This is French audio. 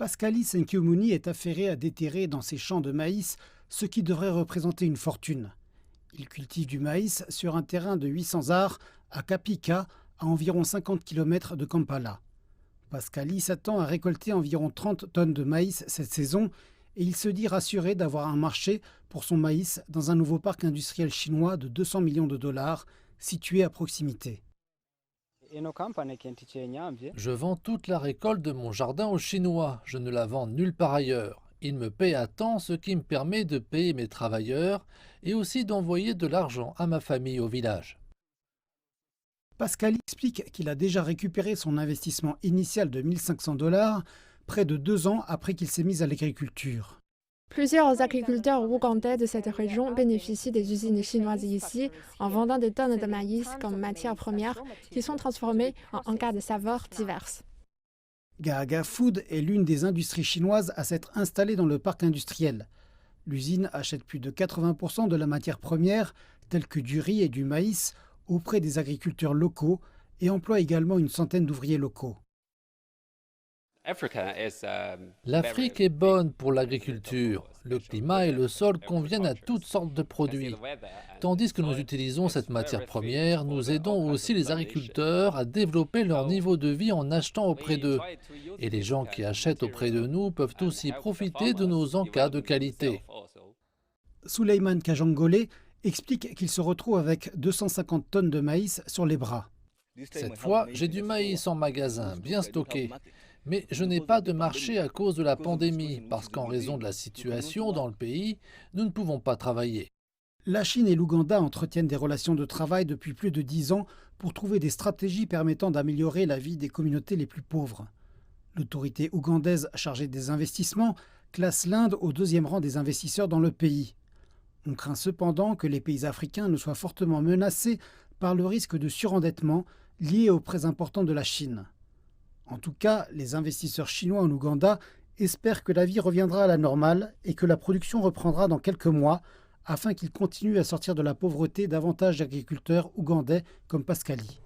Pascali Senkiomuni est affairé à déterrer dans ses champs de maïs ce qui devrait représenter une fortune. Il cultive du maïs sur un terrain de 800 arts à Kapika, à environ 50 km de Kampala. Pascali s'attend à récolter environ 30 tonnes de maïs cette saison et il se dit rassuré d'avoir un marché pour son maïs dans un nouveau parc industriel chinois de 200 millions de dollars situé à proximité. Je vends toute la récolte de mon jardin aux Chinois. Je ne la vends nulle part ailleurs. Ils me paient à temps, ce qui me permet de payer mes travailleurs et aussi d'envoyer de l'argent à ma famille au village. Pascali explique qu'il a déjà récupéré son investissement initial de 1 500 dollars près de 2 ans après qu'il s'est mis à l'agriculture. Plusieurs agriculteurs ougandais de cette région bénéficient des usines chinoises ici en vendant des tonnes de maïs comme matière première qui sont transformées en encas de saveurs diverses. Gaaga Food est l'une des industries chinoises à s'être installée dans le parc industriel. L'usine achète plus de 80% de la matière première, telle que du riz et du maïs, auprès des agriculteurs locaux et emploie également une centaine d'ouvriers locaux. L'Afrique est bonne pour l'agriculture. Le climat et le sol conviennent à toutes sortes de produits. Tandis que nous utilisons cette matière première, nous aidons aussi les agriculteurs à développer leur niveau de vie en achetant auprès d'eux. Et les gens qui achètent auprès de nous peuvent aussi profiter de nos encas de qualité. Souleymane Kajangole explique qu'il se retrouve avec 250 tonnes de maïs sur les bras. Cette fois, j'ai du maïs en magasin, bien stocké. Mais je n'ai pas de marché à cause de la pandémie, parce qu'en raison de la situation dans le pays, nous ne pouvons pas travailler. La Chine et l'Ouganda entretiennent des relations de travail depuis plus de 10 ans pour trouver des stratégies permettant d'améliorer la vie des communautés les plus pauvres. L'autorité ougandaise chargée des investissements classe l'Inde au 2e rang des investisseurs dans le pays. On craint cependant que les pays africains ne soient fortement menacés par le risque de surendettement lié aux prêts importants de la Chine. En tout cas, les investisseurs chinois en Ouganda espèrent que la vie reviendra à la normale et que la production reprendra dans quelques mois afin qu'ils continuent à sortir de la pauvreté davantage d'agriculteurs ougandais comme Pascali.